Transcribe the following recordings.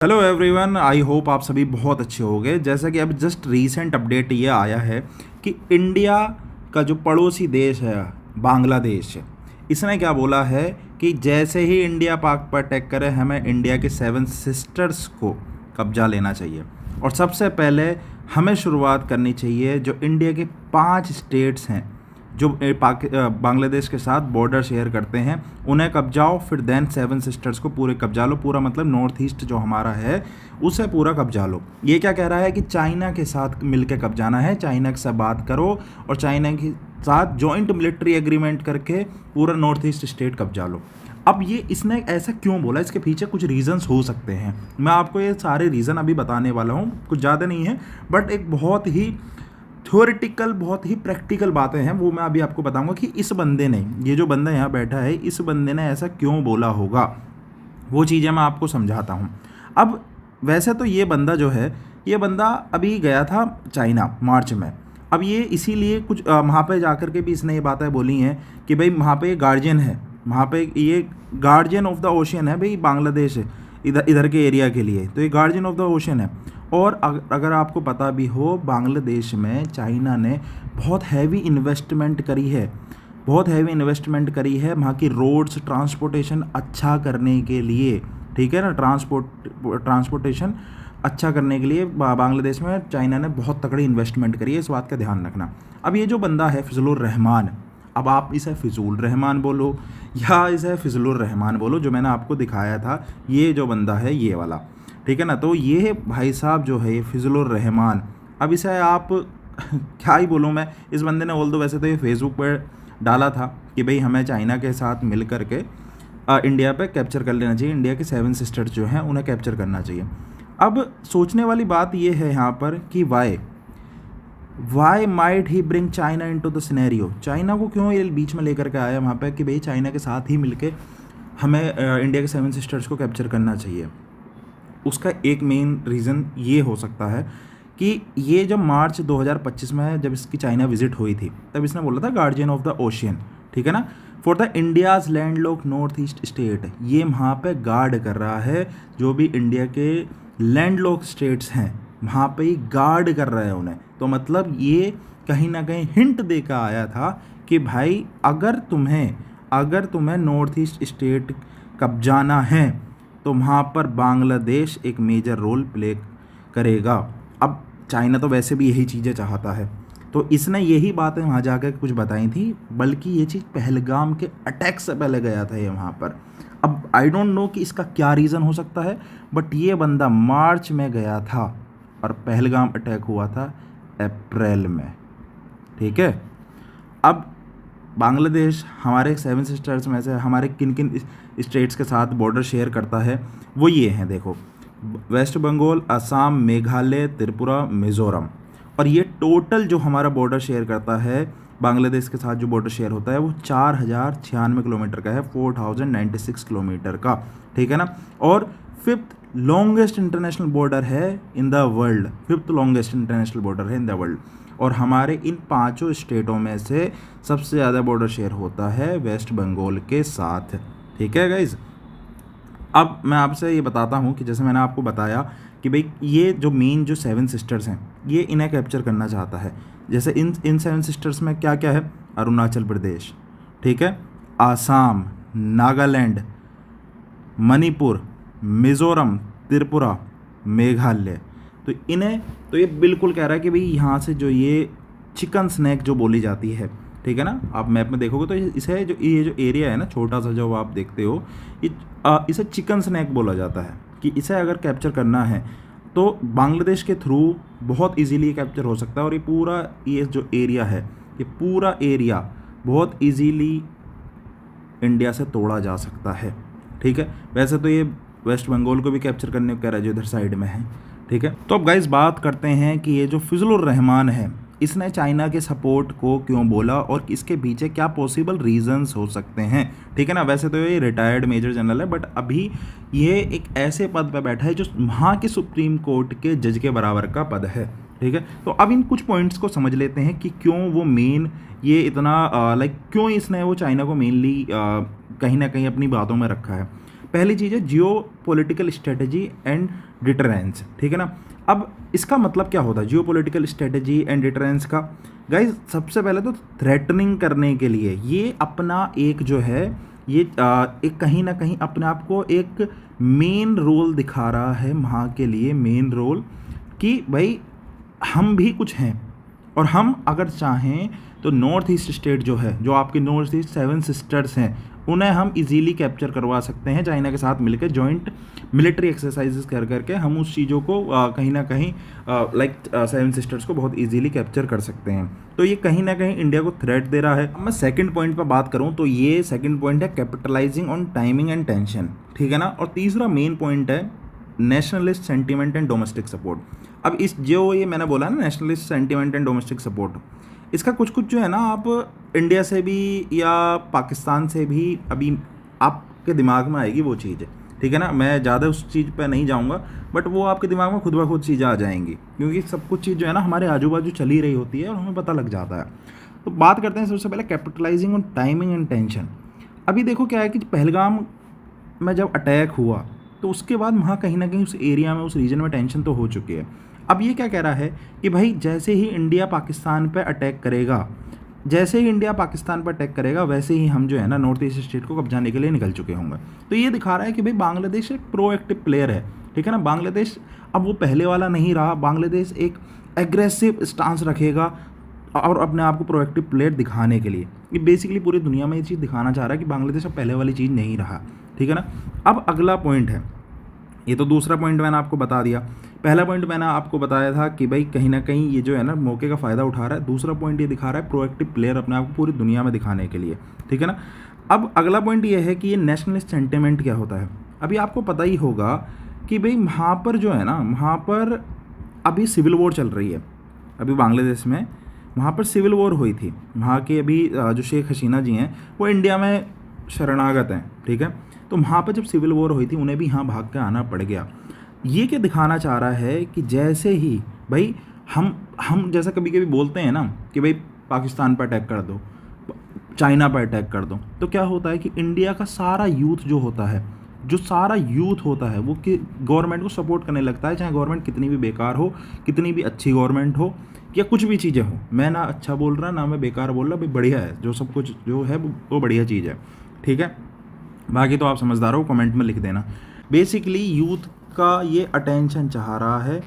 Hello everyone, I hope आप सभी बहुत अच्छे होंगे। जैसा कि अब जस्ट रीसेंट अपडेट ये आया है कि इंडिया का जो पड़ोसी देश है बांग्लादेश, इसने क्या बोला है कि जैसे ही इंडिया पाक पर अटैक करे हमें इंडिया के 7 सिस्टर्स को कब्जा लेना चाहिए। और सबसे पहले हमें शुरुआत करनी चाहिए जो इंडिया के 5 स्टेट्स हैं जो बांग्लादेश के साथ बॉर्डर शेयर करते हैं, उन्हें कब्जाओ। फिर देन 7 सिस्टर्स को पूरे कब्जा लो, पूरा मतलब नॉर्थ ईस्ट जो हमारा है उसे पूरा कब्जा लो। ये क्या कह रहा है कि चाइना के साथ मिलकर कब्जाना है, चाइना से बात करो और चाइना के साथ जॉइंट मिलिट्री एग्रीमेंट करके पूरा नॉर्थ ईस्ट स्टेट कब्जा लो। अब ये इसने ऐसा क्यों बोला, इसके पीछे कुछ रीज़न्स हो सकते हैं। मैं आपको ये सारे रीज़न अभी बताने वाला हूँ, कुछ ज़्यादा नहीं है बट एक बहुत ही थ्योरेटिकल, बहुत ही प्रैक्टिकल बातें हैं, वो मैं अभी आपको बताऊंगा कि इस बंदे ने, ये जो बंदा यहाँ बैठा है, इस बंदे ने ऐसा क्यों बोला होगा। वो चीज़ें मैं आपको समझाता हूँ। अब वैसे तो ये बंदा जो है, ये बंदा अभी गया था चाइना मार्च में। अब ये इसीलिए कुछ वहाँ पे जाकर के भी इसने ये बातें बोली हैं कि भाई वहाँ पे गार्जियन है, वहाँ पे ये गार्जियन ऑफ द ओशियन है भाई, बांग्लादेश है इधर इधर के एरिया के लिए, तो ये गार्जियन ऑफ द ओशन है। और अगर आपको पता भी हो, बांग्लादेश में चाइना ने बहुत हैवी इन्वेस्टमेंट करी है, बहुत हैवी इन्वेस्टमेंट करी है वहाँ की रोड्स ट्रांसपोर्टेशन अच्छा करने के लिए, ठीक है ना। ट्रांसपोर्टेशन अच्छा करने के लिए बांग्लादेश में चाइना ने बहुत तगड़ी इन्वेस्टमेंट करी है, इस बात का ध्यान रखना। अब ये जो बंदा है फिजलुर रहमान, अब आप इसे फिजूल रहमान बोलो या इसे फिजलुर रहमान बोलो, जो मैंने आपको दिखाया था ये जो बंदा है ये वाला, ठीक है ना। तो ये भाई साहब जो है ये फिजलुर रहमान, अब इसे आप क्या ही बोलूँ मैं। इस बंदे ने बोल दो, वैसे तो ये फेसबुक पर डाला था कि भाई हमें चाइना के साथ मिल कर के इंडिया पे कैप्चर कर लेना चाहिए, इंडिया के 7 सिस्टर्स जो हैं उन्हें कैप्चर करना चाहिए। अब सोचने वाली बात ये है यहाँ पर कि why might he bring China into the scenario, China को क्यों ये बीच में लेकर के आया वहाँ पे कि भाई चाइना के साथ ही मिलके हमें इंडिया के 7 सिस्टर्स को कैप्चर करना चाहिए। उसका एक मेन रीज़न ये हो सकता है कि ये जब मार्च 2025 में जब इसकी चाइना विजिट हुई थी, तब इसने बोला था गार्जियन ऑफ द ओशियन, ठीक है ना, for the India's landlock north east state. ये वहाँ पे गार्ड कर रहा है जो भी इंडिया के लैंडलॉक स्टेट्स हैं, वहाँ पे ही गार्ड कर रहा है उन्हें। तो मतलब ये कहीं ना कहीं हिंट देकर आया था कि भाई अगर तुम्हें नॉर्थ ईस्ट स्टेट कब्जाना है तो वहाँ पर बांग्लादेश एक मेजर रोल प्ले करेगा। अब चाइना तो वैसे भी यही चीज़ें चाहता है, तो इसने यही बातें वहाँ जाकर कुछ बताई थी, बल्कि ये चीज़ पहलगाम के अटैक से पहले गया था ये वहाँ पर। अब आई डोंट नो कि इसका क्या रीज़न हो सकता है, बट ये बंदा मार्च में गया था और पहलगाम अटैक हुआ था अप्रैल में, ठीक है। अब बांग्लादेश हमारे 7 सिस्टर्स में से हमारे किन किन स्टेट्स के साथ बॉर्डर शेयर करता है, वो ये हैं, देखो, वेस्ट बंगाल, असम, मेघालय, त्रिपुरा, मिज़ोरम। और ये टोटल जो हमारा बॉर्डर शेयर करता है बांग्लादेश के साथ, जो बॉर्डर शेयर होता है वो 4096 किलोमीटर का है, 4096 किलोमीटर का, ठीक है ना। और फिफ्थ लॉन्गेस्ट इंटरनेशनल बॉर्डर है in the world, fifth longest international border है इन द वर्ल्ड। और हमारे इन 5 स्टेटों में से सबसे ज़्यादा बॉर्डर शेयर होता है वेस्ट बंगाल के साथ, ठीक है गाइज। अब मैं आपसे ये बताता हूँ कि जैसे मैंने आपको बताया कि भाई ये जो मेन जो 7 सिस्टर्स हैं ये इन्हें कैप्चर करना चाहता है। जैसे इन 7 सिस्टर्स में क्या क्या है, अरुणाचल प्रदेश, ठीक है, आसाम, नागालैंड, मणिपुर, मिज़ोरम, त्रिपुरा, मेघालय। तो ये बिल्कुल कह रहा है कि भाई यहाँ से जो ये चिकन स्नैक जो बोली जाती है, ठीक है ना, आप मैप में देखोगे तो इसे जो ये जो एरिया है ना छोटा सा जो आप देखते हो, इसे चिकन स्नैक बोला जाता है कि इसे अगर कैप्चर करना है तो बांग्लादेश के थ्रू बहुत इजीली कैप्चर हो सकता है। और ये जो एरिया है, ये पूरा एरिया बहुत इजीली इंडिया से तोड़ा जा सकता है, ठीक है। वैसे तो ये वेस्ट बंगाल को भी कैप्चर करने को कह रहा है जो इधर साइड में है, ठीक है। तो अब गाइस बात करते हैं कि ये जो फिजलुर रहमान है इसने चाइना के सपोर्ट को क्यों बोला और इसके पीछे क्या पॉसिबल रीजंस हो सकते हैं, ठीक है ना। वैसे तो ये रिटायर्ड मेजर जनरल है, बट अभी ये एक ऐसे पद पर बैठा है जो वहाँ के सुप्रीम कोर्ट के जज के बराबर का पद है, ठीक है। तो अब इन कुछ पॉइंट्स को समझ लेते हैं कि क्यों वो मेन ये इतना क्यों इसने वो चाइना को मेनली कहीं ना कहीं अपनी बातों में रखा है। पहली चीज़ है जियो पॉलिटिकल स्ट्रेटजी एंड डिटरेंस, ठीक है ना। अब इसका मतलब क्या होता है जियो पॉलिटिकल स्ट्रेटजी एंड डिटरेंस का? गाइज सबसे पहले तो थ्रेटनिंग करने के लिए ये अपना एक जो है ये एक कहीं ना कहीं अपने आप को एक मेन रोल दिखा रहा है वहाँ के लिए, मेन रोल कि भाई हम भी कुछ हैं और हम अगर चाहें तो नॉर्थ ईस्ट स्टेट जो है, जो आपके नॉर्थ ईस्ट 7 सिस्टर्स हैं, उन्हें हम इजीली कैप्चर करवा सकते हैं चाइना के साथ मिलकर जॉइंट मिलिट्री एक्सरसाइजेस कर करके हम उस चीज़ों को कहीं ना कहीं लाइक 7 सिस्टर्स को बहुत इजीली कैप्चर कर सकते हैं। तो ये कहीं ना कहीं इंडिया को थ्रेट दे रहा है। अब मैं सेकंड पॉइंट पर बात करूं तो ये सेकंड पॉइंट है capitalising on timing and tension, ठीक है ना। और तीसरा मेन पॉइंट है nationalist sentiment and domestic support. अब इस जो ये मैंने बोला ना nationalist sentiment and domestic support, इसका कुछ कुछ जो है ना आप इंडिया से भी या पाकिस्तान से भी अभी आपके दिमाग में आएगी वो चीज़ है, ठीक है ना। मैं ज़्यादा उस चीज़ पे नहीं जाऊँगा, बट वो आपके दिमाग में खुद ब खुद चीज़ें आ जाएंगी, क्योंकि सब कुछ चीज़ जो है ना हमारे आजू बाजू चली रही होती है और हमें पता लग जाता है। तो बात करते हैं सबसे पहले capitalising on timing and tension. अभी देखो क्या है कि पहलगाम में जब अटैक हुआ तो उसके बाद वहाँ कहीं ना कहीं उस एरिया में, उस रीजन में टेंशन तो हो चुकी है। अब ये क्या कह रहा है कि भाई जैसे ही इंडिया पाकिस्तान पर अटैक करेगा, जैसे ही इंडिया पाकिस्तान पर अटैक करेगा वैसे ही हम जो है ना नॉर्थ ईस्ट स्टेट को कब्जाने के लिए निकल चुके होंगे। तो ये दिखा रहा है कि भाई बांग्लादेश एक प्रोएक्टिव प्लेयर है, ठीक है ना। बांग्लादेश अब वो पहले वाला नहीं रहा, बांग्लादेश एक एग्रेसिव स्टांस रखेगा और अपने आप को प्रोएक्टिव प्लेयर दिखाने के लिए ये बेसिकली पूरी दुनिया में ये चीज़ दिखाना चाह रहा है कि बांग्लादेश अब पहले वाली चीज़ नहीं रहा, ठीक है ना। अब अगला पॉइंट है, ये तो दूसरा पॉइंट मैंने आपको बता दिया। पहला पॉइंट मैंने आपको बताया था कि भाई कहीं ना कहीं ये जो है ना मौके का फ़ायदा उठा रहा है। दूसरा पॉइंट ये दिखा रहा है प्रोएक्टिव प्लेयर अपने आप को पूरी दुनिया में दिखाने के लिए, ठीक है ना। अब अगला पॉइंट ये है कि ये नेशनलिस्ट सेंटिमेंट क्या होता है। अभी आपको पता ही होगा कि भाई वहाँ पर जो है ना, वहाँ पर अभी सिविल वॉर चल रही है। अभी बांग्लादेश में वहाँ पर सिविल वॉर हुई थी। वहाँ के अभी जो शेख हसीना जी हैं वो इंडिया में शरणागत हैं, ठीक है। तो वहाँ पर जब सिविल वॉर हुई थी उन्हें भी यहाँ भाग के आना पड़ गया। ये क्या दिखाना चाह रहा है कि जैसे ही भाई हम जैसा कभी कभी बोलते हैं ना कि भाई पाकिस्तान पर अटैक कर दो, चाइना पर अटैक कर दो, तो क्या होता है कि इंडिया का सारा यूथ जो होता है, जो सारा यूथ होता है वो कि गवर्नमेंट को सपोर्ट करने लगता है, चाहे गवर्नमेंट कितनी भी बेकार हो, कितनी भी अच्छी गवर्नमेंट हो या कुछ भी चीज़ें हो। मैं ना अच्छा बोल रहा ना मैं बेकार बोल रहा, भाई बढ़िया है जो सब कुछ जो है वो बढ़िया चीज़ है, ठीक है। बाकी तो आप समझदार हो, कमेंट में लिख देना। बेसिकली यूथ का ये अटेंशन चाह रहा है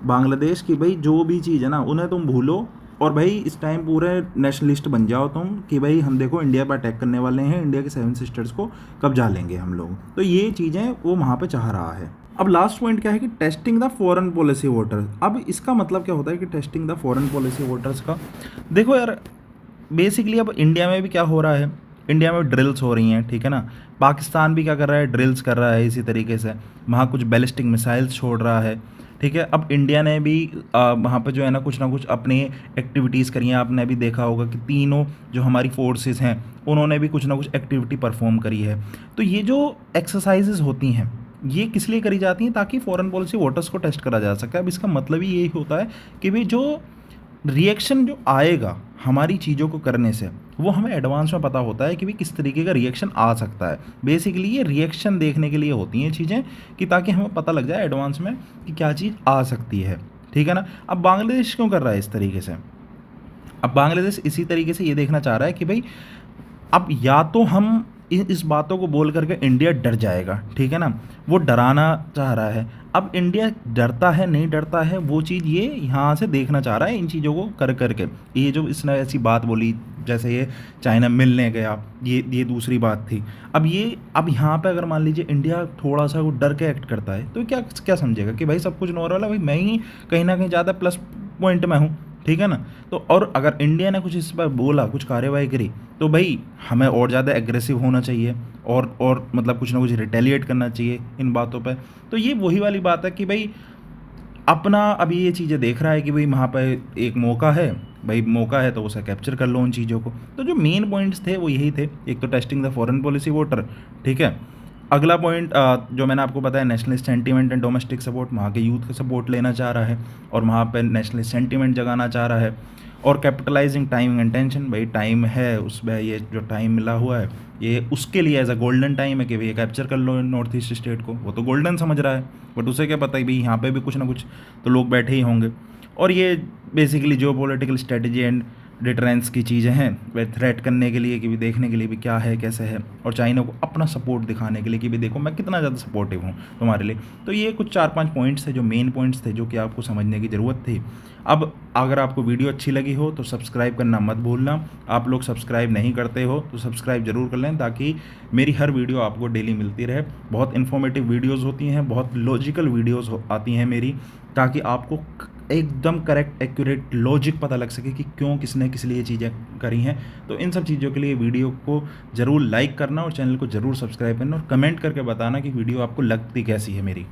बांग्लादेश की भाई जो भी चीज़ है ना उन्हें तुम भूलो और भाई इस टाइम पूरे नेशनलिस्ट बन जाओ तुम कि भाई हम देखो इंडिया पर अटैक करने वाले हैं, इंडिया के 7 सिस्टर्स को कब्जा लेंगे हम लोग। तो ये चीज़ें वो वहाँ पे चाह रहा है। अब लास्ट पॉइंट क्या है कि testing the foreign policy voters. अब इसका मतलब क्या होता है कि testing the foreign policy voters का, देखो यार बेसिकली अब इंडिया में भी क्या हो रहा है, इंडिया में ड्रिल्स हो रही हैं, ठीक है ना। पाकिस्तान भी क्या कर रहा है, ड्रिल्स कर रहा है इसी तरीके से, वहाँ कुछ बैलिस्टिक मिसाइल्स छोड़ रहा है, ठीक है। अब इंडिया ने भी वहाँ पर जो है ना कुछ अपनी एक्टिविटीज़ करी हैं। आपने भी देखा होगा कि तीनों जो हमारी फोर्सेस हैं उन्होंने भी कुछ ना कुछ एक्टिविटी परफॉर्म करी है। तो ये जो एक्सरसाइजेज होती हैं ये किस लिए करी जाती हैं, ताकि फॉरेन पॉलिसी वोटर्स को टेस्ट करा जा सके। अब इसका मतलब ही यही होता है कि भाई जो रिएक्शन जो आएगा हमारी चीज़ों को करने से वो हमें एडवांस में पता होता है कि भाई किस तरीके का रिएक्शन आ सकता है। बेसिकली ये रिएक्शन देखने के लिए होती हैं चीज़ें कि ताकि हमें पता लग जाए एडवांस में कि क्या चीज़ आ सकती है, ठीक है ना। अब बांग्लादेश क्यों कर रहा है इस तरीके से? अब बांग्लादेश इसी तरीके से ये देखना चाह रहा है कि भाई अब या तो हम इस बातों को बोल करके इंडिया डर जाएगा, ठीक है ना, वो डराना चाह रहा है। अब इंडिया डरता है नहीं डरता है वो चीज़ ये यहाँ से देखना चाह रहा है इन चीज़ों को कर करके। ये जो इसने ऐसी बात बोली जैसे ये चाइना मिलने गया, ये दूसरी बात थी। अब यहाँ पे अगर मान लीजिए इंडिया थोड़ा सा वो डर के एक्ट करता है तो क्या क्या समझेगा कि भाई सब कुछ नॉर्मल है, भाई मैं ही कहीं ना कहीं ज़्यादा प्लस पॉइंट में हूँ, ठीक है ना। तो और अगर इंडिया ने कुछ इस पर बोला, कुछ कार्यवाही करी, तो भाई हमें और ज़्यादा एग्रेसिव होना चाहिए और मतलब कुछ ना कुछ रिटेलिएट करना चाहिए इन बातों पे। तो ये वही वाली बात है कि भाई अपना अभी ये चीज़ें देख रहा है कि भाई वहाँ पर एक मौका है, भाई मौका है तो उसे कैप्चर कर लो उन चीज़ों को। तो जो मेन पॉइंट्स थे वो यही थे, एक तो testing the foreign policy voter, ठीक है। अगला पॉइंट जो मैंने आपको बताया nationalist sentiment and domestic support, वहाँ के यूथ का सपोर्ट लेना चाह रहा है और वहाँ पे नेशनलिस्ट सेंटीमेंट जगाना चाह रहा है। और कैपिटलाइजिंग टाइम एंड टेंशन, भाई टाइम है उसमें, ये जो टाइम मिला हुआ है ये उसके लिए एज अ गोल्डन टाइम है कि भैया कैप्चर कर लो नॉर्थ ईस्ट स्टेट को। वो तो गोल्डन समझ रहा है, बट उसे क्या पता है भाई यहाँ पे भी कुछ ना कुछ तो लोग बैठे ही होंगे। और ये बेसिकली जो पॉलिटिकल स्ट्रेटजी एंड डिटरेंस की चीज़ें हैं, वे थ्रेट करने के लिए कि भी देखने के लिए भी क्या है कैसे है, और चाइना को अपना सपोर्ट दिखाने के लिए कि भी देखो मैं कितना ज़्यादा सपोर्टिव हूँ तुम्हारे लिए। तो ये कुछ 4-5 पॉइंट्स थे जो मेन पॉइंट्स थे जो कि आपको समझने की ज़रूरत थी। अब अगर आपको वीडियो अच्छी लगी हो तो सब्सक्राइब करना मत भूलना। आप लोग सब्सक्राइब नहीं करते हो तो सब्सक्राइब ज़रूर कर लें, ताकि मेरी हर वीडियो आपको डेली मिलती रहे। बहुत इन्फॉर्मेटिव वीडियोज़ होती हैं, बहुत लॉजिकल वीडियोज़ आती हैं मेरी, ताकि आपको एकदम करेक्ट एक्यूरेट लॉजिक पता लग सके कि क्यों किसने किस लिए चीज़ें करी हैं। तो इन सब चीज़ों के लिए वीडियो को ज़रूर लाइक करना और चैनल को ज़रूर सब्सक्राइब करना, और कमेंट करके बताना कि वीडियो आपको लगती कैसी है मेरी।